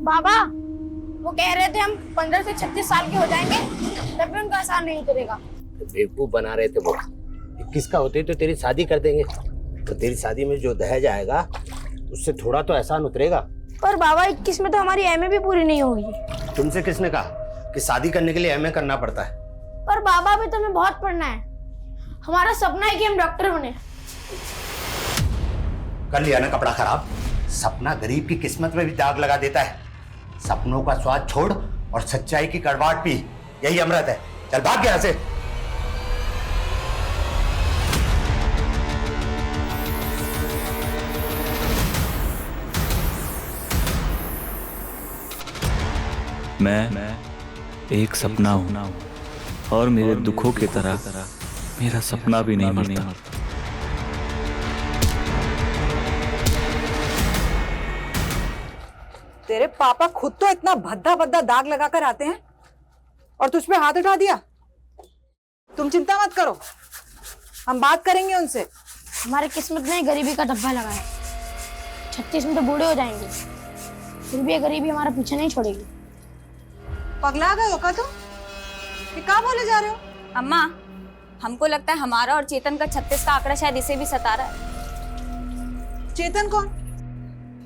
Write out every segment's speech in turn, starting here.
बाबा वो कह रहे थे हम 15 से 36 साल के हो जाएंगे तब भी उनका आसान नहीं उतरेगा। बेवकूफ बना रहे थे वो। 21 का होते तो तेरी शादी कर देंगे, तो तेरी शादी में जो दहेज आएगा उससे थोड़ा तो एहसान उतरेगा। पर बाबा 21 में तो हमारी एमए भी पूरी नहीं होगी। तुमसे किसने कहा कि शादी करने के लिए एमए करना पड़ता है? पर बाबा अभी तो हमें बहुत पढ़ना है। हमारा सपना है कि हम डॉक्टर बने। कर लिया ना कपड़ा खराब। सपना गरीब की किस्मत में भी दाग लगा देता है। सपनों का स्वाद छोड़ और सच्चाई की कड़वाहट पी, यही अमृत है। चल भाग यहां से। मैं एक सपना हूं और मेरे दुखों की तरह मेरा सपना भी नहीं मरता। तेरे पापा खुद तो इतना भद्दा भद्दा दाग लगाकर आते हैं और तुझ पे हाथ उठा दिया। तुम चिंता मत करो, हम बात करेंगे उनसे। हमारे किस्मत ने गरीबी का डब्बा लगाया। 36 में तो बूढ़े हो जाएंगे, फिर भी ये गरीबी हमारा पीछे नहीं छोड़ेगी। पगला गए हो का तुम? ये क्या बोले जा रहे हो? अम्मा, हमको लगता है हमारा और चेतन का 36 का आंकड़ा शायद इसे भी सता रहा है। चेतन कौन?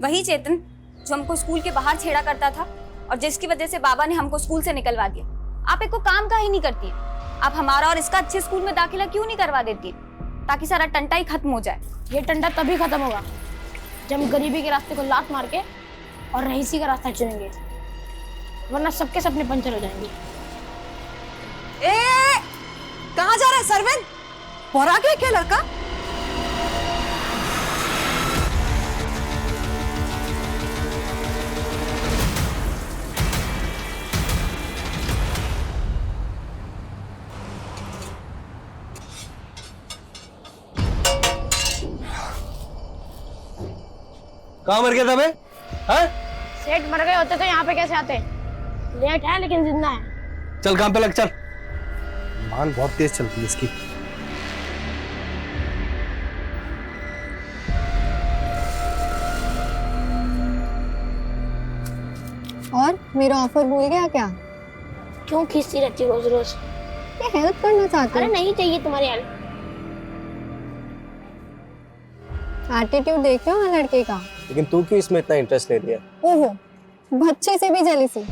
वही चेतन जो हमको स्कूल के बाहर छेड़ा करता था और जिसकी वजह से बाबा ने हमको स्कूल से निकलवा दिया। आप एक को काम का ही नहीं करती है। आप हमारा और इसका अच्छे स्कूल में दाखिला क्यों नहीं करवा देती, ताकि सारा टंटा ही खत्म हो जाए। ये टंटा तभी खत्म होगा जब हम गरीबी के रास्ते को लात मार के और रईसी का रास्ता चुनेंगे, वरना सबके सपने पंचर हो जाएंगे। कहाँ जा रहा है सरवन? बोरा के क्या लड़का? कहाँ मर गया था मैं? हाँ? सेठ मर गए होते तो यहाँ पे कैसे आते? लेट है लेकिन जिंदा है। चल काम पे लग, चल। मान बहुत तेज चलती है इसकी। और मेरा ऑफर भूल गया क्या? क्यों खींचती रहती रोज रोज? ये हेल्प करना चाहती अरे हूँ। नहीं चाहिए तुम्हारी हेल्प। एटीट्यूड देख रहे हो ना लड़के का? लेकिन तू क्यों इसमें इतना इंटरेस्ट ले लिया? ओहो, बच्चे से भी जेलसी।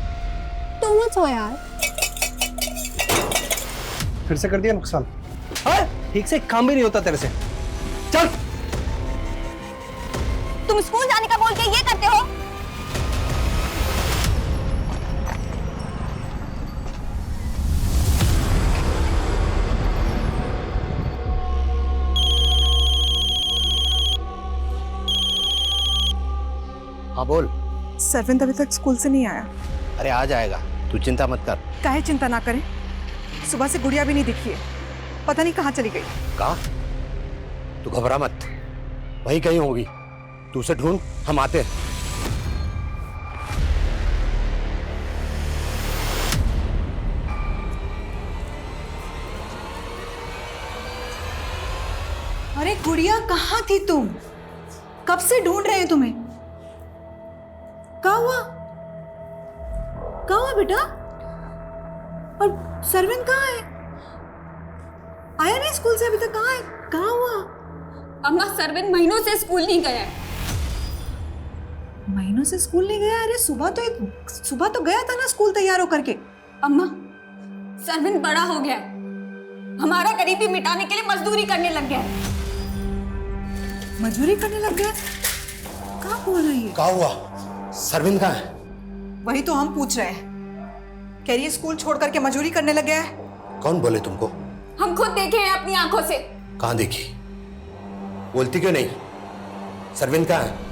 टू मच हो यार। फिर से कर दिया नुकसान। हाँ? ठीक से काम भी नहीं होता तेरे से। चल। तुम स्कूल जाने का बोल के ये करते हो? हाँ बोल। सरविंद अभी तक स्कूल से नहीं आया। अरे आ जाएगा, तू चिंता मत कर। काहे चिंता ना करें, सुबह से गुड़िया भी नहीं दिखी है। पता नहीं कहाँ चली गई। कहा? तू घबरा मत, वही कहीं होगी। तू उसे ढूंढ, हम आते हैं। अरे गुड़िया कहाँ थी तुम? कब से ढूंढ रहे हैं तुम्हें। क्या हुआ? क्या हुआ बेटा? और सरविंद कहाँ है? आया नहीं स्कूल से अभी तक? कहाँ है? कहाँ हुआ? अम्मा, सरविंद महीनों से स्कूल नहीं गया है। महीनों से स्कूल नहीं गया? अरे सुबह तो गया था ना स्कूल तैयार होकर के। अम्मा, सरविंद बड़ा हो गया है, हमारा गरीबी मिटाने के लिए मजदूरी करने लग गया है। मजदूरी करने लग गया? कहाँ बोल रही है? क्या हुआ? सरविंद कहाँ है? वही तो हम पूछ रहे हैं। कह रही है स्कूल छोड़ करके मजदूरी करने लग गया है। कौन बोले तुमको? हम खुद देखे हैं अपनी आंखों से। कहाँ देखी? बोलती क्यों नहीं? सरविंद कहाँ है?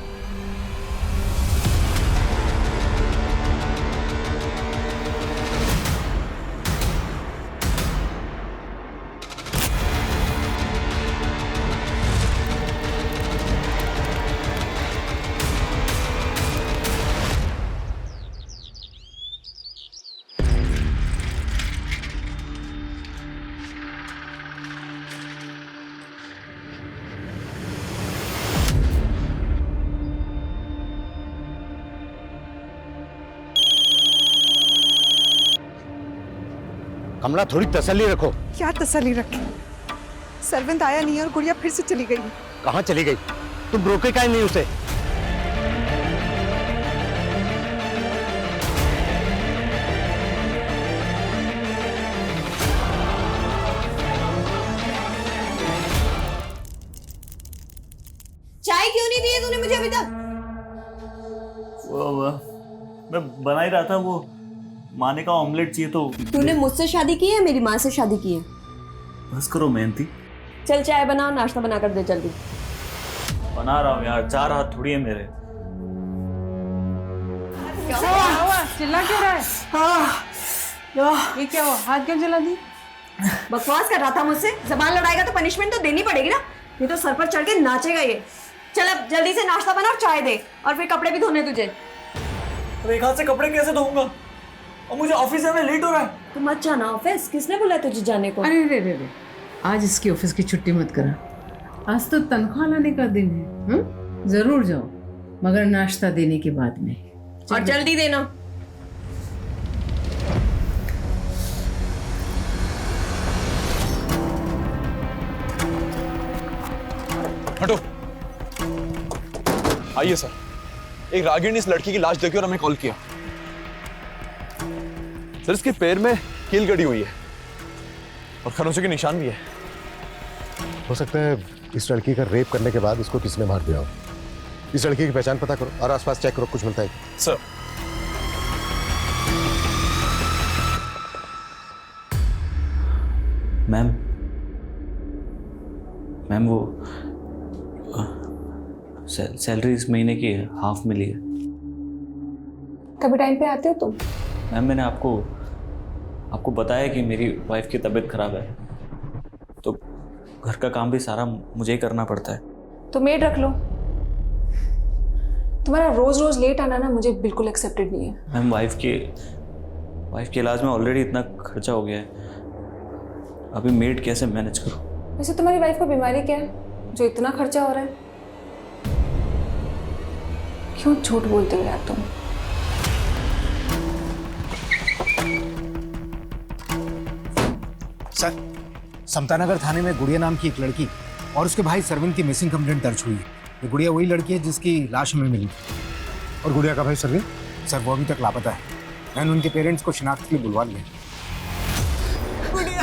कमला थोड़ी तसल्ली रखो। क्या तसल्ली रखी? सरविंद आया नहीं और गुड़िया फिर से चली गई। कहाँ चली गई? तुम रोके काहे नहीं उसे? चाय क्यों नहीं दी है तूने मुझे अभी तक? वो मैं बना ही रहा था, वो माने का ऑमलेट चाहिए तो। तूने मुझसे शादी की है मेरी माँ से शादी की है? बस करो मेहनती। चल चाय बनाओ, नाश्ता बना कर दे जल्दी। बना रहा हूँ यार, 4 हाथ थोड़ी है मेरे। चिल्ला क्यों रहा है? ये क्या हुआ? हाथ क्यों जला दी? बकवास कर रहा था मुझसे। जबान लड़ाएगा तो पनिशमेंट तो देनी पड़ेगी ना, ये तो सर पर चढ़ के नाचेगा ये। चल अब जल्दी से नाश्ता बना और चाय दे, और फिर कपड़े भी धोने तुझे। अब एक हाथ से कपड़े कैसे धोऊंगा, और मुझे ऑफिस जाने लेट हो रहा है। तू मत जाना ऑफिस, किसने बोला तुझे जाने को? अरे रे रे रे, आज इसकी ऑफिस की छुट्टी मत करा। आज तो तनख्वाह लाने का दिन है। जरूर जाओ, मगर नाश्ता देने के बाद में। और जल्दी देना। हटो। आइए सर, एक रागिर ने इस लड़की की लाश देखी और हमें कॉल किया। सर इसके पैर में कील गड़ी हुई है और खरोंचों के निशान भी है। हो सकता है इस लड़की का रेप करने के बाद इसको किसने मार दिया हो। इस लड़की की पहचान पता करो और आसपास चेक करो, कुछ मिलता है। सर मैम वो सैलरी इस महीने की हाफ मिली है। कभी टाइम पे आते हो तुम? मैम मैंने आपको बताया कि मेरी वाइफ की तबीयत खराब है, तो घर का काम भी सारा मुझे ही करना पड़ता है। तो मेड रख लो। तुम्हारा रोज रोज लेट आना ना मुझे बिल्कुल एक्सेप्टेड नहीं है। मैम वाइफ के इलाज में ऑलरेडी इतना खर्चा हो गया है, अभी मेड कैसे मैनेज करूं? वैसे तुम्हारी वाइफ को बीमारी क्या है जो इतना खर्चा हो रहा है? क्यों झूठ बोलते हो यार तुम? सर, समतानगर थाने में गुड़िया नाम की एक लड़की और उसके भाई सरविंद की मिसिंग कंप्लेंट दर्ज हुई है। ये गुड़िया वही लड़की है जिसकी लाश हमें मिली और गुड़िया का भाई सरविंद? सर वो अभी तक लापता है। मैंने उनके पेरेंट्स को शिनाख्त के लिए बुलवा लिया। गुड़िया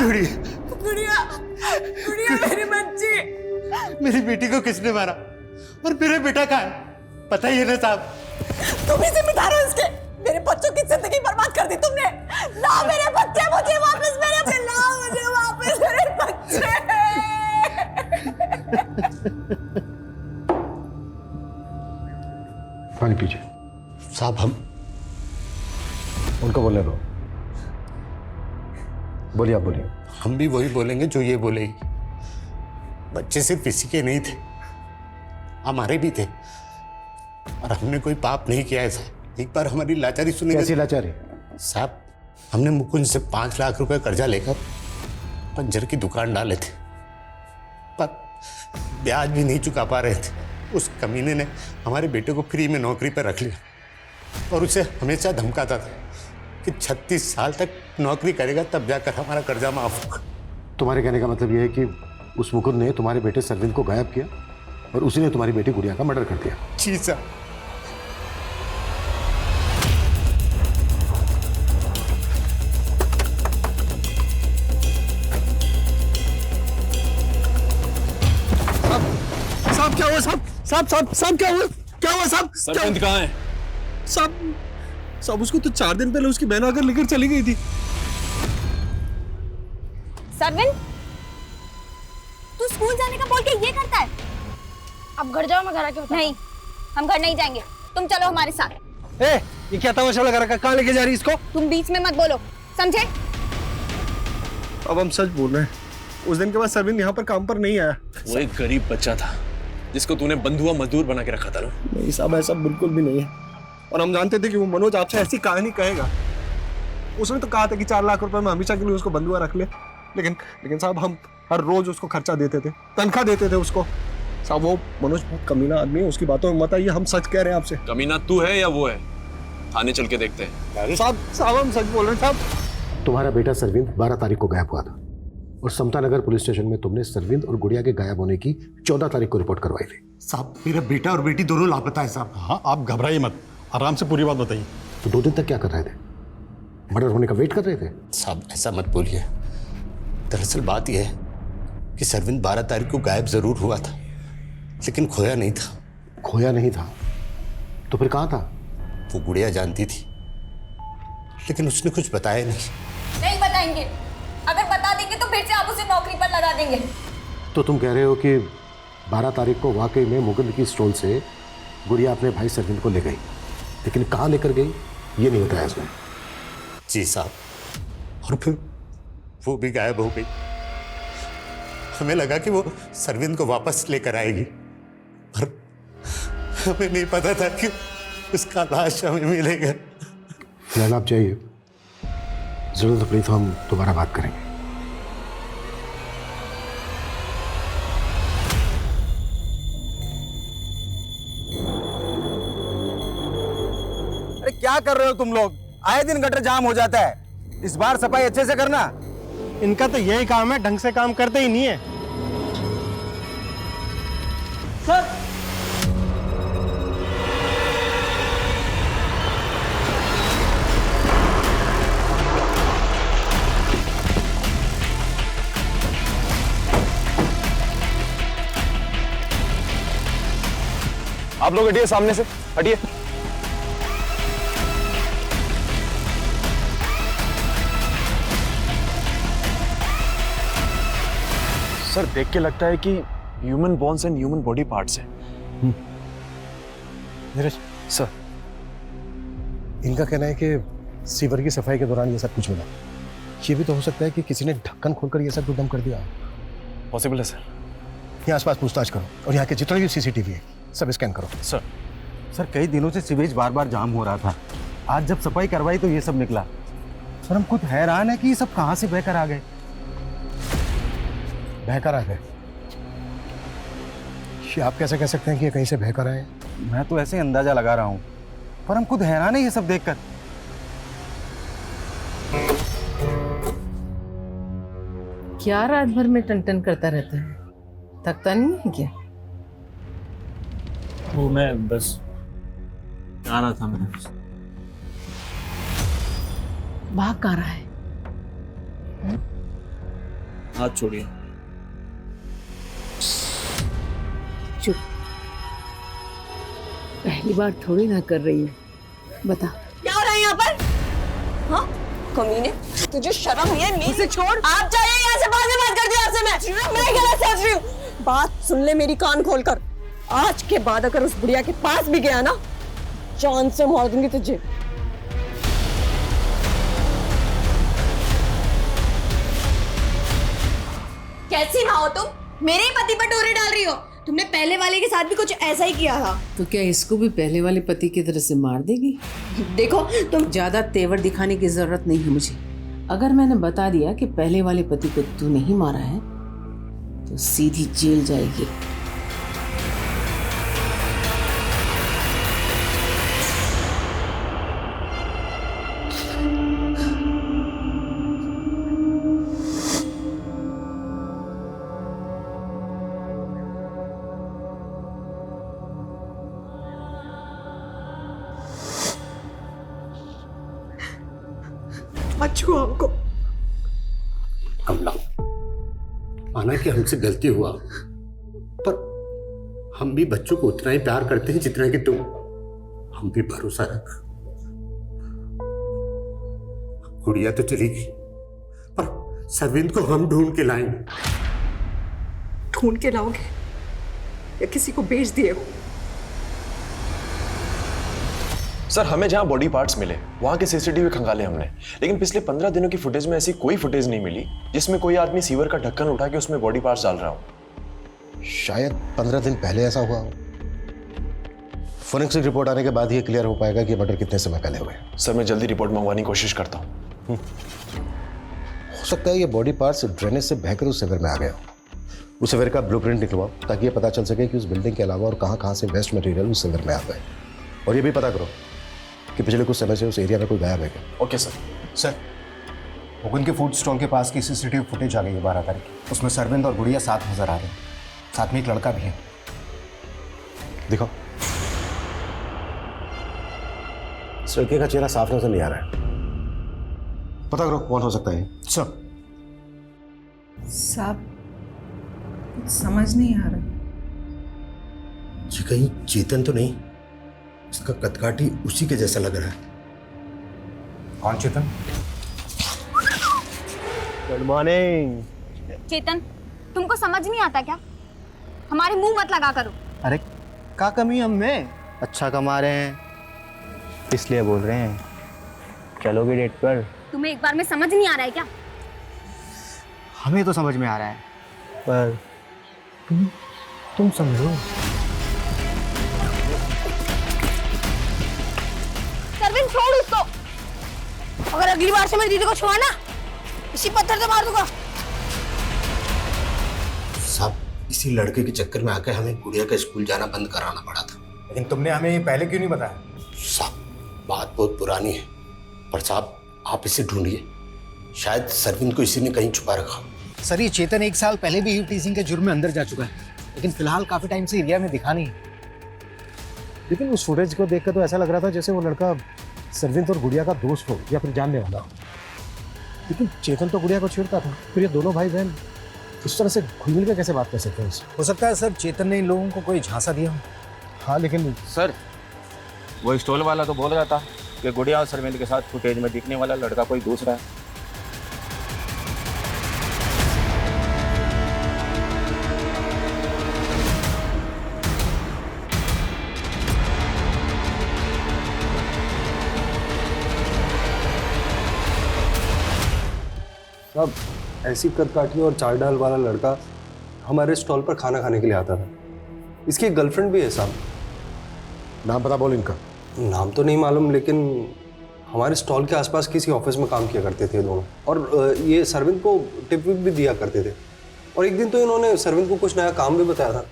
मेरी बच्ची। मेरी बेटी को किसने मारा और मेरा बेटा कहाँ है? पता ही है ना साहब। तुम ही जिम्मेदार हो इसके। मेरे बच्चों की जिंदगी बर्बाद कर दी तुमने। ला मेरे बच्चे मुझे वापस, मेरे बच्चे। पानी पीजिए। साहब हम उनको बोलने दो। बोलिए, आप बोलिए। हम भी वही बोलेंगे जो ये बोलेगी। बच्चे सिर्फ इसी के नहीं थे, हमारे भी थे, और हमने कोई पाप नहीं किया ऐसा। एक बार हमारी लाचारी सुनी। कैसी लाचारी? साहब हमने मुकुंद से 5 लाख रुपए कर्जा लेकर पंजर की दुकान डाले थे, पर ब्याज भी नहीं चुका पा रहे थे। उस कमीने ने हमारे बेटे को फ्री में नौकरी पर रख लिया और उसे हमेशा धमकाता था कि 36 साल तक नौकरी करेगा तब जाकर हमारा कर्जा माफ होगा। तुम्हारे कहने का मतलब यह है कि उस मुकुंद ने तुम्हारे बेटे सरविंद को गायब किया और उसी ने तुम्हारी बेटी गुड़िया का मर्डर कर दिया? जी साहब। साहब क्या हुआ? साहब क्या हुआ? साहब सरविंद कहाँ है? साहब उसको तो 4 दिन पहले उसकी बहन आकर लेकर चली गई थी। सरविंद, तू स्कूल जाने का बोल के ये करता है? अब घर जाओ, मैं घर आके बताता हूं। नहीं, हम घर नहीं जाएंगे, तुम चलो हमारे साथ। ये क्या तमाशा लगा रखा? कहाँ लेके जा रही इसको? तुम बीच में मत बोलो, समझे? अब हम सच बोल रहे हैं, उस दिन के बाद सरविंद यहाँ पर काम पर नहीं आया। वो एक गरीब बच्चा था जिसको तूने बंधुआ मजदूर बना के रखा था ना? नहीं साहब, ऐसा बिल्कुल भी नहीं है। और हम जानते थे कि वो मनोज आपसे ऐसी कहानी कहेगा। उसने तो कहा था कि 4 लाख रुपए में हमेशा के लिए उसको बंधुआ रख ले, लेकिन साहब हम हर रोज उसको खर्चा देते थे, तनख्वाह देते थे उसको। साहब वो मनोज बहुत कमीना आदमी है, उसकी बातों में मत आइए। हम सच कह रहे हैं आपसे। कमीना तू है या वो है? थाने चल के देखते हैं। साहब हम सच बोल रहे हैं साहब। तुम्हारा बेटा सरविंद 12 तारीख को गायब हुआ था और समता नगर पुलिस स्टेशन में तुमने सरविंद और गुड़िया के गायब होने की 14 तारीख को रिपोर्ट करवाई थी। साहब मेरा बेटा और बेटी दोनों लापता है साहब। हाँ, आप घबराइए मत, आराम से पूरी बात बताइए। तो 2 दिन तक क्या कर रहे थे? मर्डर होने का वेट कर रहे थे? साहब ऐसा मत बोलिए, दरअसल बात यह है कि सरविंद 12 तारीख को गायब जरूर हुआ था लेकिन खोया नहीं था। खोया नहीं था तो फिर कहाँ था? वो गुड़िया जानती थी लेकिन उसने कुछ बताया नहीं। नहीं बताएंगे, अगर बता देंगे तो फिर से आप उसे नौकरी पर लगा देंगे। तो तुम कह रहे हो कि 12 तारीख को वाकई में मुकुंद की स्टॉल से गुड़िया अपने भाई सरविंद को ले गई, लेकिन कहाँ लेकर गई ये नहीं बताया इसमें। जी साहब, और फिर वो भी गायब हो गई। हमें लगा कि वो सरविंद को वापस लेकर आएगी, पर हमें नहीं पता था कि उसका लाश हमें मिलेगा। फिलहाल आप चाहिए, जरूरत पड़ी तो हम दोबारा बात करेंगे। अरे क्या कर रहे हो तुम लोग? आए दिन गटर जाम हो जाता है, इस बार सफाई अच्छे से करना। इनका तो यही काम है, ढंग से काम करते ही नहीं है। सर आप लोग हटिए, सामने से हटिए। सर देख के लगता है कि human bones and human body parts है। नीरज सर, इनका कहना है कि सीवर की सफाई के दौरान ये सब कुछ मिला। ये भी तो हो सकता है कि किसी ने ढक्कन खोलकर ये सब डम कर दिया। पॉसिबल है सर। यहाँ आसपास पूछताछ करो और यहाँ के जितने भी सीसीटीवी है सब स्कैन करो। सर कई दिनों से सीवेज बार बार जाम हो रहा था, आज जब सफाई करवाई तो ये सब निकला। सर हम खुद हैरान है कि ये सब कहाँ से बहकर आ गए। बहकर आ गए? ये आप कैसे कह सकते हैं कि ये कहीं से बहकर आए? मैं तो ऐसे अंदाजा लगा रहा हूँ, पर हम खुद हैरान है ये सब देखकर। क्या रात भर में टन करता रहता है, थकता नहीं है क्या? वो मैं बस आ रहा था। मैं भाग कहाँ रहा है? हाथ छोड़िए। चुप, पहली बार थोड़ी ना कर रही है। बता क्या हो रहा है यहाँ पर? हाँ कमीने, तुझे शर्म है? मुझसे छोड़, आप जाइए यहाँ से, बाद में बात करती हूँ आपसे। मैं गलत सोच रही हूँ। बात सुन ले मेरी, कान खोलकर। आज के बाद अगर उस बुढ़िया के पास भी गया ना, जान से मार दूंगी तुझे। कैसी माँ हो तुम? मेरे ही पति पर डोरे डाल रही हो। तुमने पहले वाले के साथ भी कुछ ऐसा ही किया था। तो क्या इसको भी पहले वाले पति की तरह से मार देगी? देखो तुम ज्यादा तेवर दिखाने की जरूरत नहीं है मुझे। अगर मैंने बता दिया कि पहले वाले पति को तू नहीं मारा है तो सीधी जेल जाएगी। मत छुओ हमको। कमला, माना कि हमसे गलती हुआ, पर हम भी बच्चों को उतना ही प्यार करते हैं जितना कि तुम। हम भी भरोसा रख। गुड़िया तो चली गई, पर सरविंद को हम ढूंढ के लाएंगे। ढूंढ के लाओगे या किसी को बेच दिए हो? सर हमें जहां बॉडी पार्ट्स मिले वहां के सीसीटीवी खंगाले हमने, लेकिन पिछले 15 दिनों की फुटेज में ऐसी कोई फुटेज नहीं मिली जिसमें कोई आदमी सीवर का ढक्कन उठा के उसमें बॉडी पार्ट्स डाल रहा हो। शायद 15 दिन पहले ऐसा हुआ हो। फोरेंसिक रिपोर्ट आने के बाद ये क्लियर हो पाएगा कि मर्डर कितने समय पहले हुए। सर मैं जल्दी रिपोर्ट मंगवाने की कोशिश करता हूँ। हो सकता है ये बॉडी पार्ट्स ड्रेनेज से बहकर उस सिवर में आ गया हो। उस सिवर का ब्लूप्रिंट निकलवाओ ताकि ये पता चल सके कि उस बिल्डिंग के अलावा और कहाँ से वेस्ट मटेरियल उस सिवर में आ गए। और ये भी पता करो कि पिछले कुछ समय से उस एरिया में कोई गायब है क्या। Okay sir. सर, मुकुंद के फूड स्टॉल के पास की सीसीटीवी फुटेज आ गई है 12 तारीख की। उसमें सरविंद और गुड़िया साथ नजर आ रहे हैं, साथ में एक लड़का भी है। दिखाओ। इस लड़के का चेहरा साफ नजर नहीं आ रहा है, पता करो कौन हो सकता है। सर साहब समझ नहीं आ रहा। जी कहीं चेतन तो नहीं? इसका कदकाठी उसी के जैसा लग रहा है। कौन चेतन? Good morning. चेतन, तुमको समझ नहीं आता क्या? हमारे मुंह मत लगा करो। अरे क्या कमी हम में? अच्छा कमा रहे हैं इसलिए बोल रहे हैं। चलोगे डेट पर? तुम्हें एक बार में समझ नहीं आ रहा है क्या? हमें तो समझ में आ रहा है, पर तुम समझो। सरविन छोड़ उसको। अगर अगली बार से मेरी दीदी को छुआ ना, इसी पत्थर से मार दूंगा। साहब इसी लड़के के चक्कर में आकर हमें गुड़िया का स्कूल जाना बंद कराना पड़ा था। लेकिन तुमने हमें ये पहले क्यों नहीं बताया? साहब बात बहुत पुरानी है, पर साहब आप इसे ढूंढिए, शायद सरविंद को इसी ने कहीं छुपा रखा। सर ये चेतन 1 साल पहले भी टीजिंग के जुर्म में अंदर जा चुका है, लेकिन फिलहाल काफी टाइम से एरिया में दिखा नहीं। लेकिन उस फुटेज को देखकर तो ऐसा लग रहा था जैसे वो लड़का सरविंद और गुड़िया का दोस्त हो या फिर जानने वाला हो। लेकिन चेतन तो गुड़िया को छेड़ता था, फिर ये दोनों भाई बहन इस तरह से घुल मिल के कैसे बात कर सकते हैं? हो सकता है सर चेतन ने इन लोगों को कोई झांसा दिया हो। हाँ लेकिन सर वो स्टॉल वाला तो बोल रहा था कि गुड़िया और सरविंद के साथ फुटेज में दिखने वाला लड़का कोई दूसरा है। अब ऐसी कदकाठी और चाल डाल वाला लड़का हमारे स्टॉल पर खाना खाने के लिए आता था। इसकी एक गर्लफ्रेंड भी है साहब। नाम पता बोल इनका। नाम तो नहीं मालूम, लेकिन हमारे स्टॉल के आसपास किसी ऑफिस में काम किया करते थे दोनों, और ये सरविंद को टिप विप भी दिया करते थे। और एक दिन तो इन्होंने सरविंद को कुछ नया काम भी बताया था।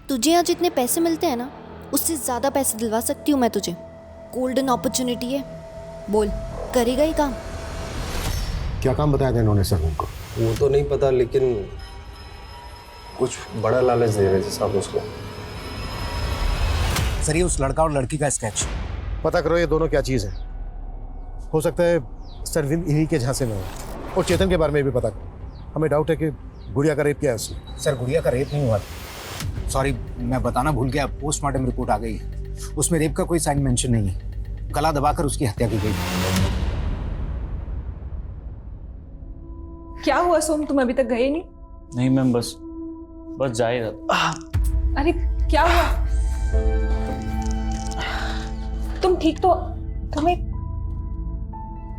तुझे यहाँ जितने पैसे मिलते हैं ना, उससे ज़्यादा पैसे दिलवा सकती हूँ मैं तुझे। गोल्डन अपॉर्चुनिटी है, बोल करेगा ही काम। क्या काम बताया था इन्होंने सरविंद को? वो तो नहीं पता, लेकिन कुछ बड़ा लालच दे रहे थे साहब उसको। सर ये उस लड़का और लड़की का स्केच। पता करो ये दोनों क्या चीज़ है। हो सकता है सरविंद इन्हीं के झांसे में हो। और चेतन के बारे में भी पता करो। हमें डाउट है कि गुड़िया का रेप किया है उसने। सर गुड़िया का रेप नहीं हुआ, सॉरी मैं बताना भूल गया। पोस्टमार्टम रिपोर्ट आ गई है, उसमें रेप का कोई साइन मेंशन नहीं है। गला दबाकर उसकी हत्या की गई। क्या हुआ सोम, तुम अभी तक गए नहीं? नहीं मैम, बस जा ही रहा था। अरे क्या हुआ? तुम ठीक तो?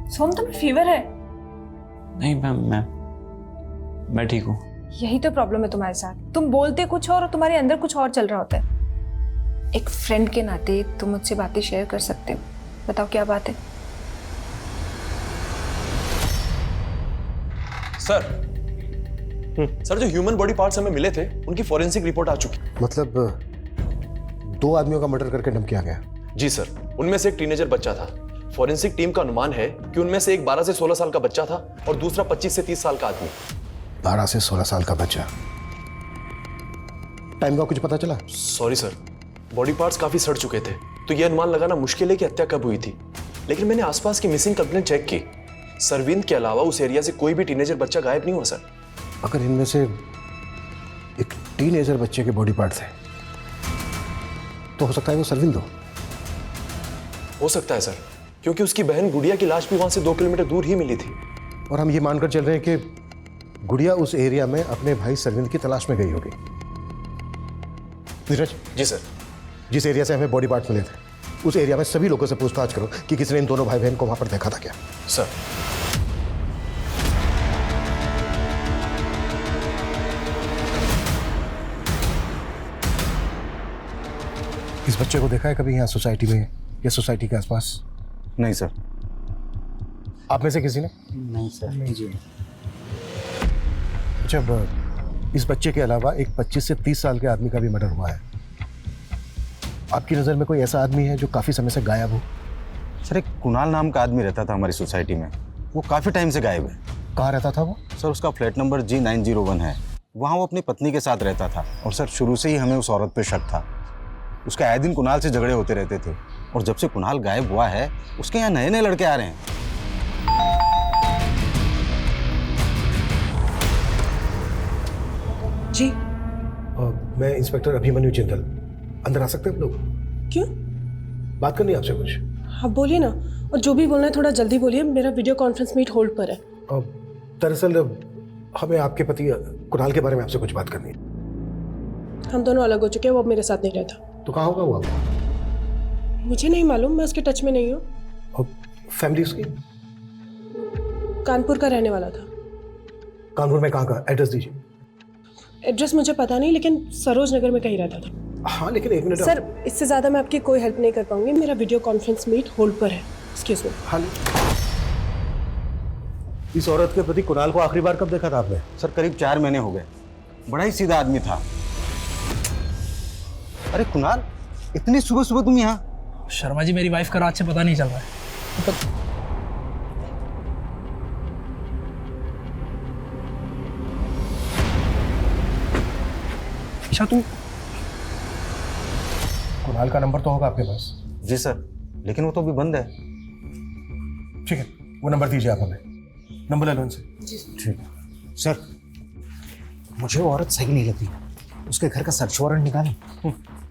सोम तुम्हें फीवर है? नहीं मैम, मैं ठीक हूँ। यही तो प्रॉब्लम है तुम्हारे साथ, तुम बोलते कुछ और तुम्हारे अंदर कुछ और चल रहा होता है। एक फ्रेंड के नाते तुम मुझसे बातें शेयर कर सकते हो, बताओ क्या बात है? सर जो ह्यूमन बॉडी पार्ट्स हमें मिले थे उनकी फॉरेंसिक रिपोर्ट आ चुकी। मतलब 2 आदमियों का मर्डर करके डंप किया गया? जी सर, उनमें से एक टीनेजर बच्चा था। फॉरेंसिक टीम का अनुमान है कि उनमें से एक 12 से 16 साल का बच्चा था और दूसरा 25 से 30 साल का आदमी। 12 से 16 साल का बच्चा। टाइम का कुछ पता चला? सॉरी सर, बॉडी पार्ट्स काफी सड़ चुके थे, तो यह अनुमान लगाना मुश्किल है कि हत्या कब हुई थी। लेकिन मैंने आसपास की मिसिंग कंप्लेंट चेक की, सरविंद के अलावा उस एरिया से कोई भी टीनेजर बच्चा गायब नहीं हुआ सर। अगर इनमें से एक टीनेजर बच्चे के बॉडी पार्ट थे तो हो सकता है वो सरविंद हो सकता है सर, क्योंकि उसकी बहन गुड़िया की लाश भी वहां से 2 किलोमीटर दूर ही मिली थी। और हम ये मानकर चल रहे हैं कि गुड़िया उस एरिया में अपने भाई सरविंद की तलाश में गई होगी। नीरज। जी सर। जिस एरिया से हमें बॉडी पार्ट मिले थे उस एरिया में सभी लोगों से पूछताछ करो कि किसने इन दोनों भाई बहन को वहां पर देखा था क्या। सर। इस बच्चे को देखा है कभी यहाँ सोसाइटी में या सोसाइटी के आसपास? नहीं सर। आप में से किसी ने? नहीं सर। नहीं जी। अच्छा, इस बच्चे के अलावा एक 25 से 30 साल के आदमी का भी मर्डर हुआ है। आपकी नज़र में कोई ऐसा आदमी है जो काफ़ी समय से गायब हो? सर एक कुणाल नाम का आदमी रहता था हमारी सोसाइटी में, वो काफ़ी टाइम से गायब है। कहाँ रहता था वो? सर उसका फ्लैट नंबर G901 है। वहाँ वो अपनी पत्नी के साथ रहता था और सर शुरू से ही हमें उस औरत पे शक था। उसके आए दिन कुणाल से झगड़े होते रहते थे और जब से कुणाल गायब हुआ है उसके यहाँ नए नए लड़के आ रहे हैं। जी मैं इंस्पेक्टर अभिमन्यु जिंदल। अंदर आ सकते हैं आप लोग? क्यों? बात करनी है आपसे कुछ। आप बोलिए ना, और जो भी बोलना है थोड़ा जल्दी बोलिए, मेरा वीडियो कॉन्फ्रेंस मीट होल्ड पर है। दरअसल हमें आपके पति कुणाल के बारे में आपसे कुछ बात करनी है। हम दोनों अलग हो चुके हैं, वो अब मेरे साथ नहीं रहता। तो कहाँ होगा वो आपका? मुझे नहीं मालूम, मैं उसके टच में नहीं हूँ। और फैमिली उसकी? कानपुर का रहने वाला था। कानपुर में कहाँ का? एड्रेस दीजिए। एड्रेस मुझे पता नहीं, लेकिन सरोज नगर में कहीं रहता था। हाँ लेकिन एक मिनट सर, इससे ज़्यादा मैं आपकी कोई हेल्प नहीं कर पाऊंगी। मेरा वीडियो कॉन्फ्रेंस मीट होल्ड पर है। Excuse me. हाँ, इस औरत के पति कुणाल को आखिरी बार कब देखा था आपने? सर करीब 4 महीने हो गए। बड़ा ही सीधा आदमी था। अरे कुणाल, इतनी सुबह सुबह तुम यहाँ? शर्मा जी, मेरी वाइफ का रात से पता नहीं चल रहा है। अच्छा, तुम कुणाल का नंबर तो होगा आपके पास? जी सर, लेकिन वो तो अभी बंद है। ठीक है, वो नंबर दीजिए आप हमें। नंबर ले लो उनसे। ठीक है सर, मुझे वो औरत सही नहीं लगती। उसके घर का सर्च वारंट निकालें।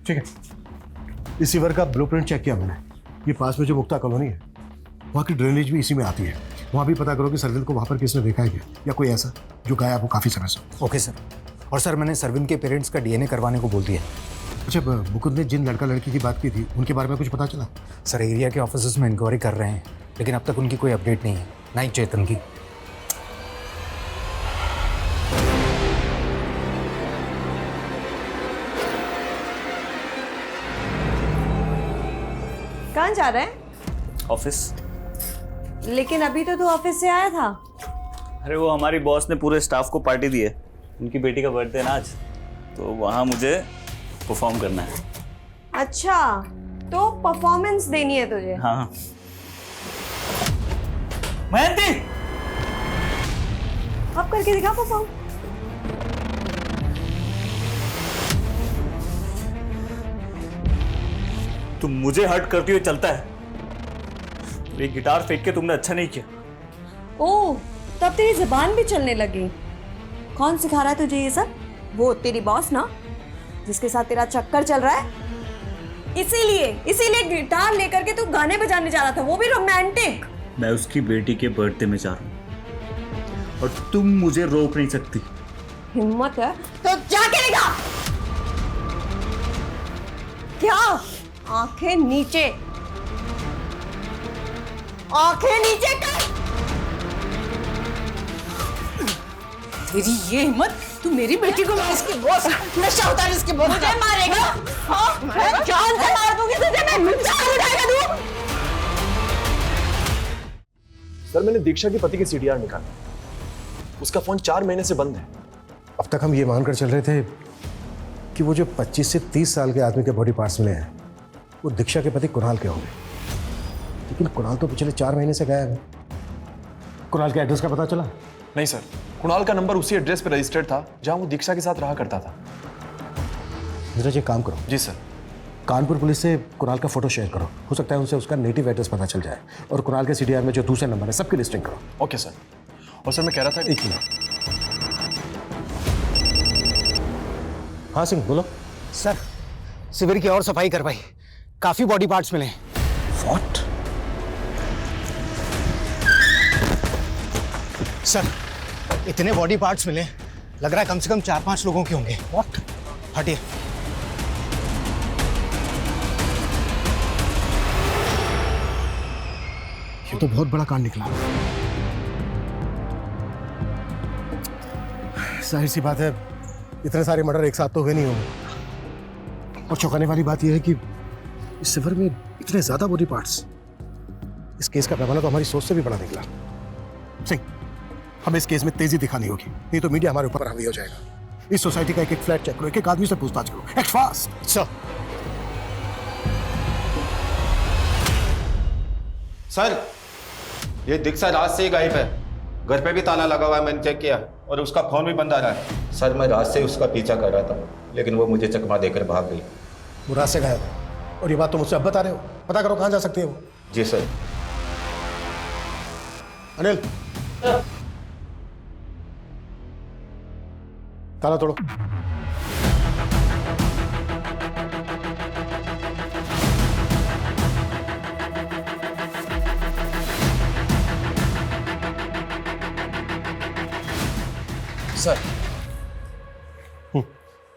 ठीक है, इस रिवर का ब्लूप्रिंट चेक किया मैंने। ये पास में जो मुक्ता कॉलोनी है, वहाँ की ड्रेनेज भी इसी में आती है। वहाँ भी पता करो कि सरविंद को वहाँ पर किसने देखा है क्या, या कोई ऐसा जो गायब हो काफ़ी समय से। Okay sir. और सर, मैंने सरविंद के पेरेंट्स का DNA करवाने को बोल दिया। अच्छा, मुकुंद ने जिन लड़का लड़की की बात की थी उनके बारे में कुछ पता चला? सर, एरिया के ऑफिसर्स में इंक्वायरी कर रहे हैं, लेकिन अब तक उनकी कोई अपडेट नहीं है, ना ही चेतन की। कहाँ जा रहे हैं? ऑफिस। लेकिन अभी तो तू ऑफिस से आया था। अरे वो हमारी बॉस ने पूरे स्टाफ को पार्टी दी है। उनकी बेटी का बर्थडे ना आज, तो वहाँ मुझे परफॉर्म करना है। अच्छा, तो परफॉर्मेंस देनी है तुझे? हाँ। मेहंदी, अब करके दिखा परफॉर्म। तुम मुझे हर्ट करती हुई चलता है। ये गिटार फेंक के तुमने अच्छा नहीं किया। ओह, तब तेरी जुबान भी चलने लगी। कौन सिखा रहा है तुझे ये सब? वो तेरी बॉस ना, जिसके साथ तेरा चक्कर चल रहा है। इसीलिए गिटार लेकर के तू गाने बजाने जा रहा था, वो भी रोमांटिक। मैं उसकी बेटी के बर्थडे में जा रहा हूँ और तुम मुझे रोक नहीं सकती। हिम्मत है तो जाके दिखा। क्या? आंखें नीचे, आंखें नीचे कर। तेरी ये हिम्मत, तू मेरी बेटी को इसकी बॉस नशा उतार इसके बॉस। मुझे मारेगा? हाँ, मैं जान से मार दूंगी तुझे। मैं जान उठाएगा तू। सर, मैंने दीक्षा के पति के CDR निकाला। उसका फोन 4 महीने से बंद है। अब तक हम ये मानकर चल रहे थे कि वो जो 25 से 30 साल के आदमी के बॉडी पार्ट्स मिले हैं वो दीक्षा के पति कुणाल के होंगे, लेकिन कुणाल तो पिछले 4 महीने से गायब है। कुणाल के एड्रेस का पता चला? नहीं सर, कुणाल का नंबर उसी एड्रेस पर रजिस्टर्ड था जहां वो दीक्षा के साथ रहा करता था। धीरज, एक काम करो। जी सर। कानपुर पुलिस से कुणाल का फोटो शेयर करो। हो सकता है उनसे उसका नेटिव एड्रेस पता चल जाए। और कुणाल के CDR में जो दूसरे नंबर है सबकी लिस्टिंग करो। Okay sir. और सर, मैं कह रहा था। एक मिनट। हाँ सिंह, बोलो। सर, शिविर की और सफाई करवाई, काफी बॉडी पार्ट्स मिले। व्हाट? सर, इतने बॉडी पार्ट्स मिले, लग रहा है कम से कम 4-5 लोगों के होंगे। व्हाट? हटिए। ये तो बहुत बड़ा कांड निकला। जाहिर सी बात है, इतने सारे मर्डर एक साथ तो हुए नहीं होंगे। और चौंकाने वाली बात यह है कि इस सिवर में इतने ज्यादा बॉडी पार्ट्स। इस केस का पैमाना तो हमारी सोच से भी बड़ा निकला। सिंह, हमें इस केस में तेजी दिखानी होगी, नहीं तो मीडिया हमारे ऊपर हावी हो जाएगा। इस सोसाइटी का एक फ्लैट चेक करो, एक आदमी से पूछताछ करो। Act fast. सर, ये दीक्षा रात से ही गायब है। घर पे भी ताला लगा हुआ है, मैंने चेक किया, और उसका फोन भी बंद आ रहा है। सर मैं रात से उसका पीछा कर रहा था, लेकिन वो मुझे चकमा देकर भाग गई। वो रात से गायब है और ये बात तुम मुझसे अब बता रहे हो? पता करो कहाँ जा सकती है वो। जी सर। अनिल, ताला तोड़ो।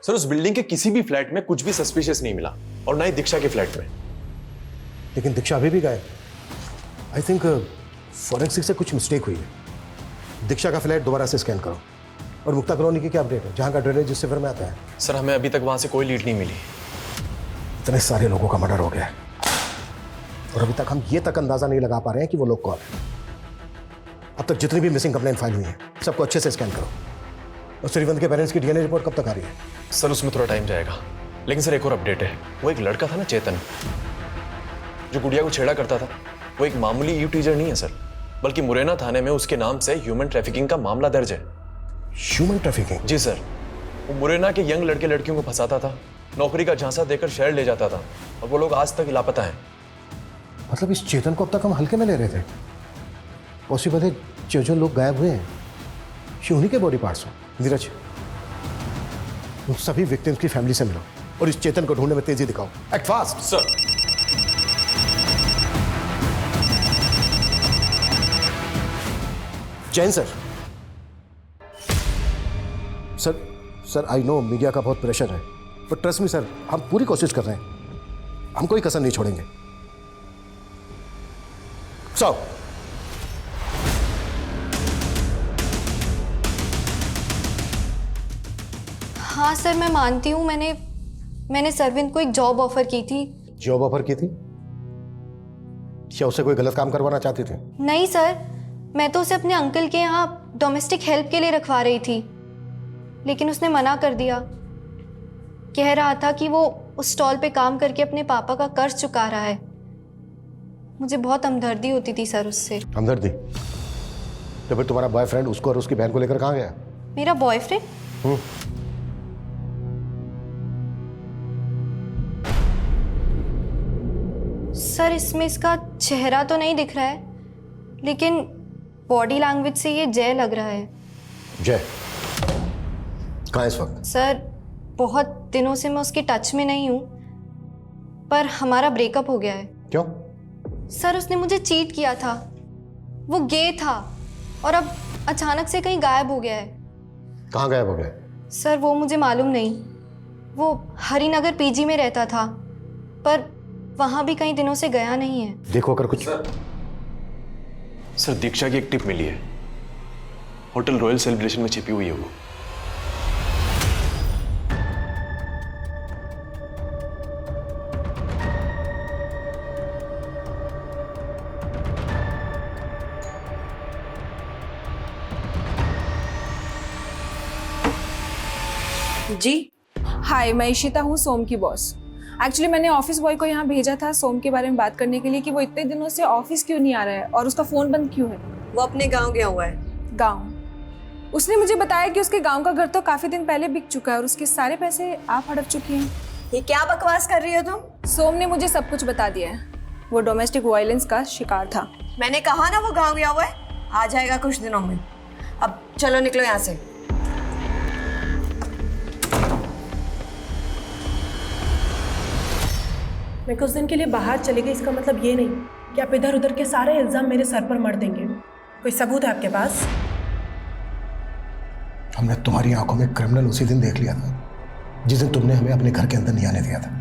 सर उस बिल्डिंग के किसी भी फ्लैट में कुछ भी सस्पिशियस नहीं मिला, और ना ही दीक्षा के फ्लैट में। लेकिन दीक्षा अभी भी गायब। आई थिंक फॉरेंसिक से कुछ मिस्टेक हुई है। दीक्षा का फ्लैट दोबारा से स्कैन करो। और मुक्ता कॉलोनी की क्या अपडेट है, जहाँ का ड्रेनेज जिस सिफर में आता है? सर हमें अभी तक वहां से कोई लीड नहीं मिली। इतने सारे लोगों का मर्डर हो गया है और अभी तक हम ये तक अंदाजा नहीं लगा पा रहे हैं कि वो लोग कौन है। अब तक जितनी भी मिसिंग कंप्लेंट फाइल हुई है सबको अच्छे से स्कैन करो। और श्रीवंत के पेरेंट्स की डीएनए रिपोर्ट कब तक आ रही है? सर उसमें थोड़ा टाइम जाएगा, लेकिन सर एक और अपडेट है। वो एक लड़का था ना चेतन, जो गुड़िया को छेड़ा करता था, वो एक मामूली यू टीचर नहीं है सर, बल्कि मुरैना थाने में उसके नाम से ह्यूमन ट्रैफिकिंग का मामला दर्ज है। Human trafficking? जी सर। वो मुरैना के यंग लड़के लड़कियों को फंसाता था, नौकरी का झांसा देकर शहर ले जाता था, और वो लोग आज तक लापता हैं। मतलब इस चेतन को अब तक हम हल्के में ले रहे थे? पॉसिबल है जो लोग गायब हुए हैं ये उन्हीं के बॉडी पार्ट्स हो। नीरज, उन सभी विक्टिम्स की फैमिली से मिलो और इस चेतन को ढूंढने में तेजी दिखाओ। Act fast. Sir. Jain sir. Sir I know media का बहुत प्रेशर है, पर ट्रस्ट मी सर, हम पूरी कोशिश कर रहे हैं, हम कोई कसर नहीं छोड़ेंगे। सो हाँ सर, मैं मानती हूँ मैंने सरविंद को एक जॉब ऑफर की थी। जॉब ऑफर की थी? क्या उससे कोई गलत काम करवाना चाहती थी? नहीं सर, मैं तो उसे अपने अंकल के यहाँ डोमेस्टिक हेल्प के लिए रखवा रही थी, लेकिन उसने मना कर दिया। कह रहा था कि वो उस स्टॉल पे काम करके अपने पापा का कर्ज चुका रहा है। मुझे बहुत हमदर्दी होती थी सर उससे। हमदर्दी? तो फिर तुम्हारा बॉयफ्रेंड उसको और उसकी बहन को लेकर कहाँ गया? मेरा बॉयफ्रेंड? सर इसमें इसका चेहरा तो नहीं दिख रहा है, लेकिन बॉडी लैंग्वेज से ये जय लग रहा है। जय कहाँ है इस वक्त? सर बहुत दिनों से मैं उसके टच में नहीं हूँ, पर हमारा ब्रेकअप हो गया है। क्यों? सर उसने मुझे चीट किया था, वो गे था और अब अचानक से कहीं गायब हो गया है। कहाँ गायब हो गया? सर वो मुझे मालूम नहीं। वो हरिनगर पीजी में रहता था, पर वहां भी कई दिनों से गया नहीं है। देखो अगर कुछ। सर दीक्षा की एक टिप मिली है, होटल रॉयल सेलिब्रेशन में छिपी हुई है वो। जी हाय, मैं इशिता हूँ, सोम की बॉस। एक्चुअली मैंने ऑफिस बॉय को यहाँ भेजा था सोम के बारे में बात करने के लिए कि वो इतने दिनों से ऑफिस क्यों नहीं आ रहा है और उसका फोन बंद क्यों है। वो अपने गांव गया हुआ है। गांव? उसने मुझे बताया कि उसके गांव का घर तो काफी दिन पहले बिक चुका है और उसके सारे पैसे आप हड़प चुकी हैं। ये क्या बकवास कर रही हो तुम? सोम ने मुझे सब कुछ बता दिया है। वो डोमेस्टिक वायलेंस का शिकार था। मैंने कहा ना वो गाँव गया हुआ है, आ जाएगा कुछ दिनों में। अब चलो निकलो यहाँ से। मैं कुछ दिन के लिए बाहर चली गई, इसका मतलब ये नहीं कि आप इधर उधर के सारे इल्जाम मेरे सर पर मर देंगे। कोई सबूत है आपके पास? हमने तुम्हारी आंखों में क्रिमिनल उसी दिन देख लिया था जिस दिन तुमने हमें अपने घर के अंदर नहीं आने दिया था।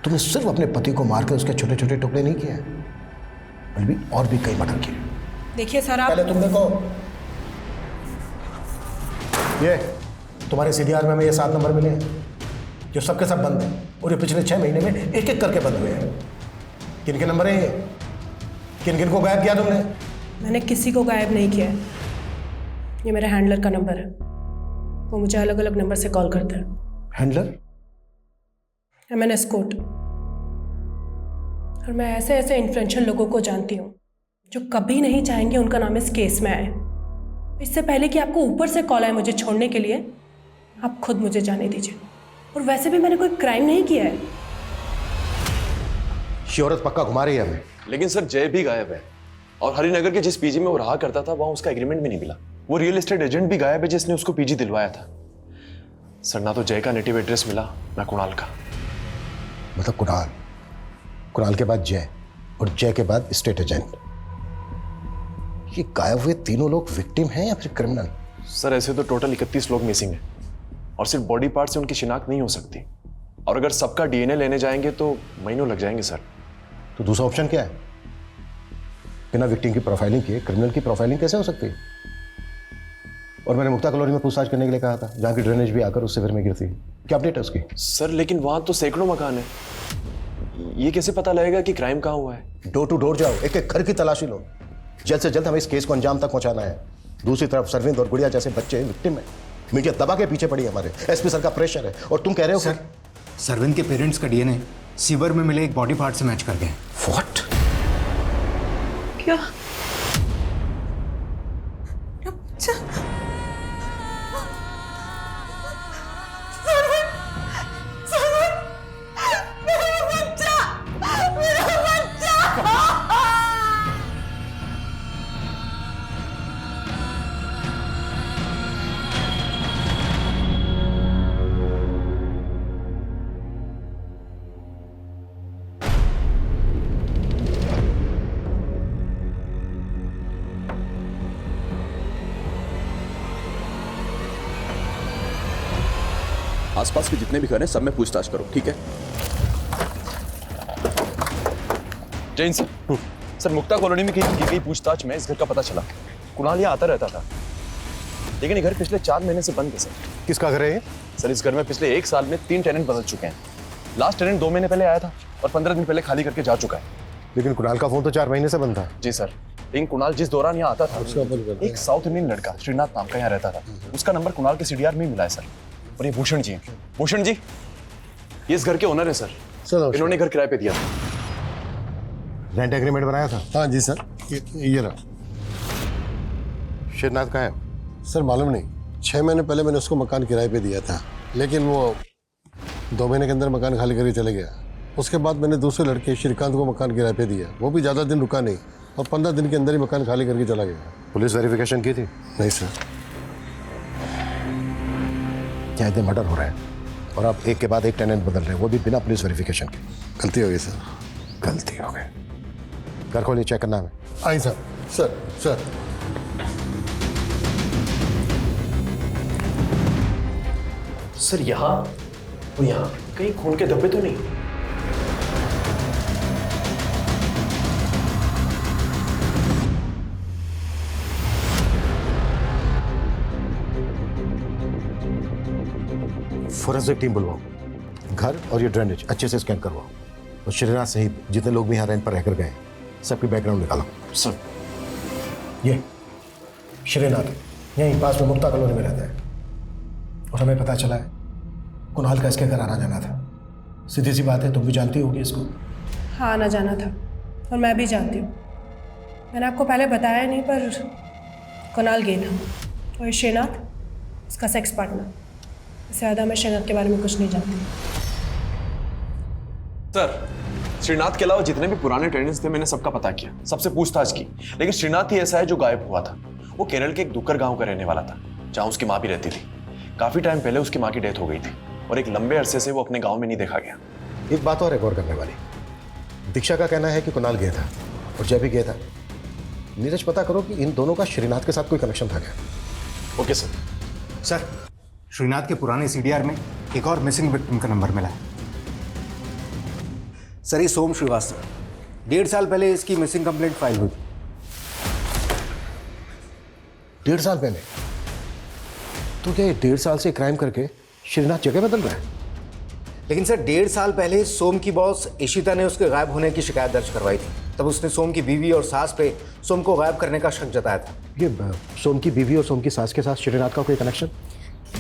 तुमने सिर्फ अपने पति को मारकर उसके छोटे छोटे टुकड़े नहीं किए, बल्कि और भी कई मर्डर किए। देखिए सर, आप पहले तुम देखो, ये तुम्हारे सीडीआर में हमें ये 7 नंबर मिले हैं जो सबके सब बंद हैं और ये पिछले 6 महीने में एक एक करके बंद हुए हैं। किन के नंबर हैं ये? किन किन को गायब किया तुमने? मैंने किसी को गायब नहीं किया है। ये मेरे हैंडलर का नंबर है, वो मुझे अलग अलग नंबर से कॉल करता है। हैंडलर? मैंने एस्कॉर्ट, और मैं ऐसे ऐसे इन्फ्लुएंशियल लोगों को जानती हूँ जो कभी नहीं चाहेंगे उनका नाम इस केस में आए। इससे पहले कि आपको ऊपर से कॉल आए मुझे छोड़ने के लिए, आप खुद मुझे जाने दीजिए। और वैसे भी मैंने कोई क्राइम नहीं किया है। ये औरत पक्का घुमा रही है हमें। लेकिन सर जय भी गायब है और हरिनगर के जिस पीजी में वो रहा करता था वहां उसका एग्रीमेंट भी नहीं मिला। वो रियल एस्टेट एजेंट भी गायब है जिसने उसको पीजी दिलवाया था। सर ना तो जय का नेटिव एड्रेस मिला ना कुणाल का। मतलब कुणाल के बाद जय और जय के बाद स्टेट एजेंट। ये गायब हुए तीनों लोग विक्टिम हैं या फिर क्रिमिनल? सर ऐसे तो टोटल 31 लोग मिसिंग हैं और सिर्फ बॉडी पार्ट से उनकी शिनाख्त नहीं हो सकती। और अगर सबका डीएनए लेने जाएंगे तो महीनों लग जाएंगे सर। तो दूसरा ऑप्शन क्या है? बिना विक्टिम की प्रोफाइलिंग किए क्रिमिनल की प्रोफाइलिंग कैसे हो सकती है? और मैंने मुक्ता कॉलोनी में पूछताछ करने के लिए कहा था, जहां की ड्रेनेज भी आकर उस शिविर में गिरती है। क्या अपडेट है उसकी? सर लेकिन वहां तो सैकड़ों मकान है, ये कैसे पता लगेगा कि क्राइम कहाँ हुआ है? डोर टू डोर जाओ, एक एक घर की तलाशी लो। जल्द से जल्द हमें इस केस को अंजाम तक पहुंचाना है। दूसरी तरफ सरविंद और गुड़िया जैसे बच्चे विक्टिम है। मीडिया दबा के पीछे पड़ी है हमारे, एसपी सर का प्रेशर है। और तुम कह रहे हो सर, सरविंद के पेरेंट्स का डीएनए सीवर में मिले एक बॉडी पार्ट से मैच कर गए। व्हाट? क्या? आसपास के जितने भी घर हैं सब में पूछताछ करो, ठीक है? जैन सर, सर मुक्ता कॉलोनी में की गई पूछताछ में इस घर का पता चला। कुणाल यहाँ आता रहता था, लेकिन ये घर पिछले 4 महीने से बंद है सर। किसका घर है ये? सर इस घर में पिछले 1 साल में 3 टेनेंट बदल चुके हैं। लास्ट टेनेंट 2 महीने पहले आया था और 15 दिन पहले खाली करके जा चुका है। लेकिन कुणाल का फोन तो 4 महीने से बंद था। जी सर, लेकिन कुणाल जिस दौरान यहाँ आता था एक साउथ इंडियन लड़का श्रीनाथ नाम का यहाँ रहता था। उसका नंबर कुणाल के सीडीआर में मिला है सर। और ये भूषण जी, भूषण जी ये इस घर के ओनर है सर। इन्होंने घर किराए पे दिया था। रेंट एग्रीमेंट बनाया था? हाँ जी सर, ये रहा। श्रीनाथ कहाँ है? सर मालूम नहीं, 6 महीने पहले मैंने उसको मकान किराए पे दिया था, लेकिन वो 2 महीने के अंदर मकान खाली करके चले गया। उसके बाद मैंने दूसरे लड़के श्रीकांत को मकान किराए पे दिया। वो भी ज़्यादा दिन रुका नहीं और 15 दिन के अंदर ही मकान खाली करके चला गया। पुलिस वेरिफिकेशन की थी? नहीं सर। क्या इतने मर्डर हो रहे हैं और आप एक के बाद एक टेनेंट बदल रहे हैं, वो भी बिना पुलिस वेरिफिकेशन के? गलती हो गई सर। गलती हो गई। घर खोलिए, चेक करना है। आई सर। सर सर सर यहाँ वो यहाँ कहीं खून के धब्बे तो नहीं? फोरेंसिक टीम बुलवाओ, घर और ये ड्रेनेज अच्छे से स्कैन करवाओ और श्रीनाथ सहित जितने लोग भी यहाँ रेंट पर रहकर गए सबकी बैकग्राउंड निकालो। सर ये श्रीनाथ यहीं पास में मुक्ता कॉलोनी में रहता है और हमें पता चला है कुणाल का इसके घर आना जाना था। सीधी सी बात है, तुम भी जानती होगी इसको। हाँ, आना जाना था और मैं भी जानती हूँ। मैंने आपको पहले बताया नहीं, पर कुणाल गे था और ये श्रीनाथ उसका सेक्स पार्टनर। इससे ज़्यादा मैं श्रीनाथ के बारे में कुछ नहीं जानती। सर श्रीनाथ के अलावा जितने भी पुराने टेनेंट्स थे मैंने सबका पता किया, सबसे पूछताछ की, लेकिन श्रीनाथ ही ऐसा है जो गायब हुआ था। वो केरल के एक दुक्कर गांव का रहने वाला था जहां उसकी माँ भी रहती थी। काफी टाइम पहले उसकी माँ की डेथ हो गई थी और एक लंबे अरसे से वो अपने गांव में नहीं देखा गया। एक बात और गौर करने वाली, दीक्षा का कहना है कि कुणाल गया था और जय भी गया था। नीरज पता करो कि इन दोनों का श्रीनाथ के साथ कोई कनेक्शन था क्या? Okay sir. सर, श्रीनाथ के पुराने सीडीआर में एक और मिसिंग विक्टिम का नंबर मिला है। सर ये सोम श्रीवास्तव, 1.5 साल पहले इसकी मिसिंग कंप्लेंट फाइल हुई थी। 1.5 साल पहले? तो क्या ये 1.5 साल से क्राइम करके श्रीनाथ जगह बदल रहा है? लेकिन सर 1.5 साल पहले सोम की बॉस इशिता ने उसके गायब होने की शिकायत दर्ज करवाई थी। तब उसने सोम की बीवी और सास पे सोम को गायब करने का शक जताया था। ये सोम की बीवी और सोम की सास के साथ श्रीनाथ का कोई कनेक्शन?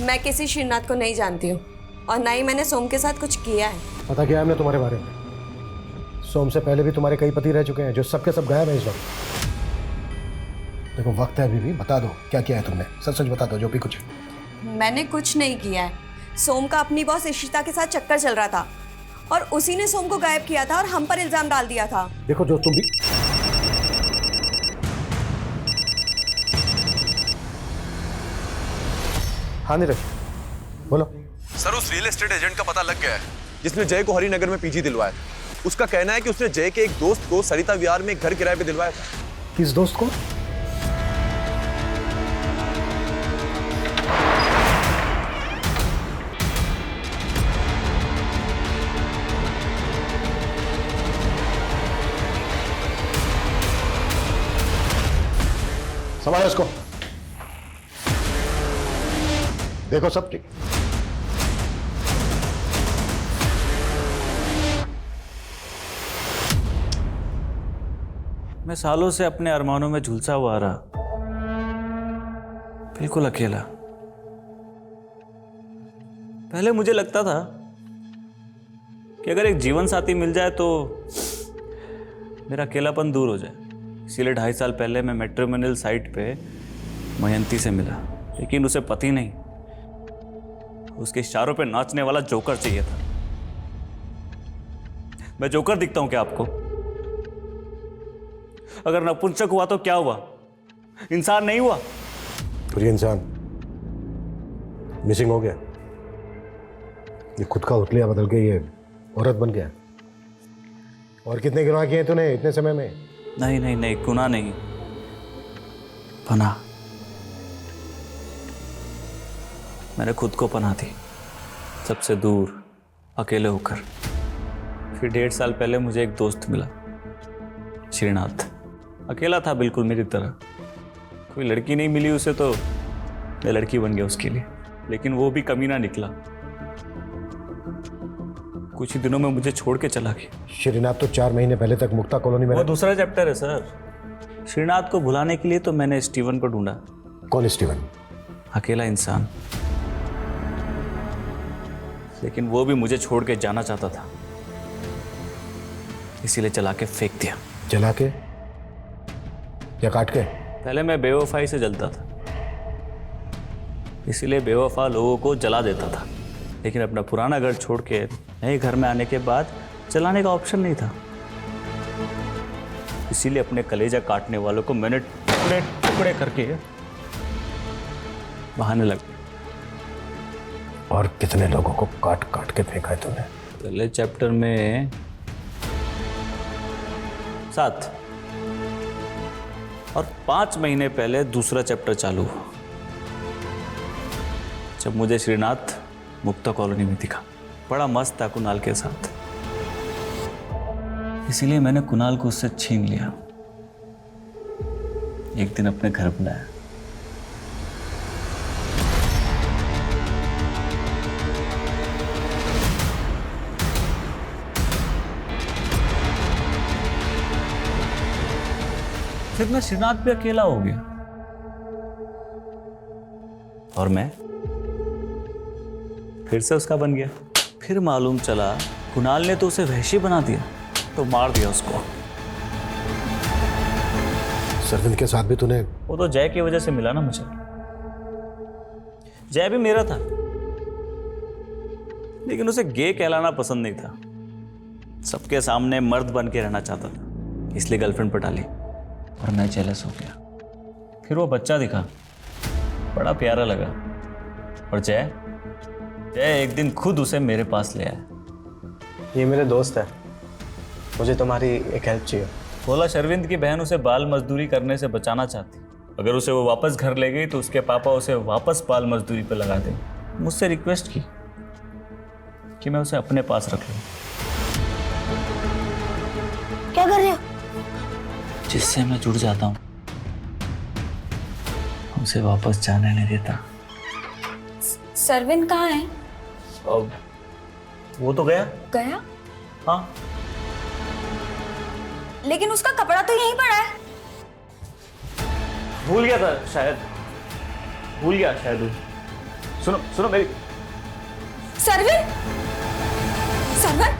मैं किसी श्रीनाथ को नहीं जानती हूँ और ना ही मैंने सोम के साथ कुछ किया है। पता किया हमने तुम्हारे बारे में। सोम से पहले भी तुम्हारे कई पति रह चुके हैं जो सबके सब गायब हैं इस वक्त। देखो वक्त है अभी भी, बता दो क्या किया है तुमने, सच सच बता दो जो भी कुछ है। मैंने कुछ नहीं किया है। सोम का अपनी बॉस इशिता के साथ चक्कर चल रहा था और उसी ने सोम को गायब किया था और हम पर इल्जाम डाल दिया था। देखो जो तुम भी हाँ नीरज बोलो। सर उस रियल एस्टेट एजेंट का पता लग गया है जिसने जय को हरिनगर में पीजी दिलवाया। उसका कहना है कि उसने जय के एक दोस्त को सरिता विहार में एक घर किराए पे दिलवाया था। किस दोस्त को? संभालो इसको, देखो सब ठीक। मैं सालों से अपने अरमानों में झुलसा हुआ रहा, बिल्कुल अकेला। पहले मुझे लगता था कि अगर एक जीवन साथी मिल जाए तो मेरा अकेलापन दूर हो जाए। इसीलिए 2.5 साल पहले मैं मैट्रिमोनियल साइट पे मयंती से मिला, लेकिन उसे पति नहीं, उसके इशारों पे नाचने वाला जोकर चाहिए था। मैं जोकर दिखता हूं क्या आपको? अगर नपुंसक हुआ तो क्या हुआ? इंसान नहीं हुआ? और ये इंसान मिसिंग हो गया, ये खुद का उतलिया बदल के ये औरत बन गया। और कितने गुनाह किए तूने इतने समय में? नहीं नहीं नहीं, गुनाह नहीं, पनाह। मैंने खुद को पनाह दी, सबसे दूर, अकेले होकर। फिर 1.5 साल पहले मुझे एक दोस्त मिला, श्रीनाथ। अकेला था बिल्कुल मेरी तरह, कोई लड़की नहीं मिली उसे तो मैं लड़की बन गया उसके लिए। लेकिन वो भी कमीना निकला, कुछ ही दिनों में मुझे छोड़ के चला गया। श्रीनाथ तो 4 महीने पहले तक मुक्ता कॉलोनी में। वो दूसरा चैप्टर है सर। श्रीनाथ को भुलाने के लिए तो मैंने स्टीवन को ढूंढा। कौन स्टीवन? अकेला इंसान, लेकिन वो भी मुझे छोड़ के जाना चाहता था, इसीलिए चला के फेंक दिया। जला के या काट के? पहले मैं बेवफाई से जलता था, इसीलिए बेवफा लोगों को जला देता था। लेकिन अपना पुराना घर छोड़ के नए घर में आने के बाद जलाने का ऑप्शन नहीं था, इसीलिए अपने कलेजा काटने वालों को मैंने टुकड़े टुकड़े करके बहाने लग। और कितने लोगों को काट काट के फेंका है तूने? पहले चैप्टर में 7 और 5 महीने पहले दूसरा चैप्टर चालू हुआ, जब मुझे श्रीनाथ मुक्ता कॉलोनी में दिखा। बड़ा मस्त था कुणाल के साथ, इसीलिए मैंने कुणाल को उससे छीन लिया। एक दिन अपने घर बुलाया। फिर मैं श्रीनाथ भी अकेला हो गया, और मैं फिर से उसका बन गया। फिर मालूम चला कुणाल ने तो उसे वहशी बना दिया, तो मार दिया उसको। सरविंद के साथ भी तूने? वो तो जय की वजह से मिला ना मुझे। जय भी मेरा था, लेकिन उसे गे कहलाना पसंद नहीं था। सबके सामने मर्द बन के रहना चाहता था, इसलिए गर्लफ्रेंड पटा ली और मैं जेलस हो गया। फिर वो बच्चा दिखा, बड़ा प्यारा लगा, और जय एक दिन खुद उसे मेरे पास ले आया। ये मेरे दोस्त है, मुझे तुम्हारी एक हेल्प चाहिए। बोला शर्विंद की बहन उसे बाल मजदूरी करने से बचाना चाहती, अगर उसे वो वापस घर ले गई तो उसके पापा उसे वापस बाल मजदूरी पे लगा देंगे। मुझसे रिक्वेस्ट की कि मैं उसे अपने पास रख लूं। क्या कर रहे हो? जिससे मैं जुड़ जाता हूं उसे वापस जाने नहीं देता। सरविंद कहाँ है? वो तो गया। गया? हाँ, लेकिन उसका कपड़ा तो यहीं पड़ा है। भूल गया था शायद, भूल गया शायद। सुनो सुनो मेरी। सरविंद, सरविंद,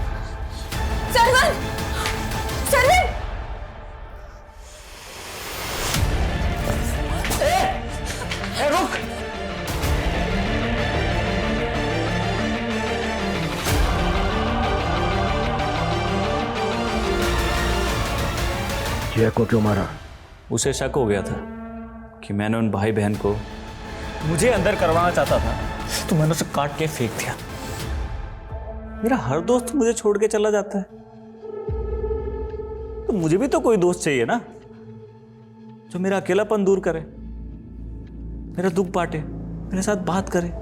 सरविंद, सरविंद। जय को क्यों मारा? उसे शक हो गया था कि मैंने उन भाई बहन को मुझे अंदर करवाना चाहता था, तो मैंने उसे काट के फेंक दिया। मेरा हर दोस्त मुझे छोड़ के चला जाता है, तो मुझे भी तो कोई दोस्त चाहिए ना, जो मेरा अकेलापन दूर करे, मेरा दुख बांटे, मेरे साथ बात करे।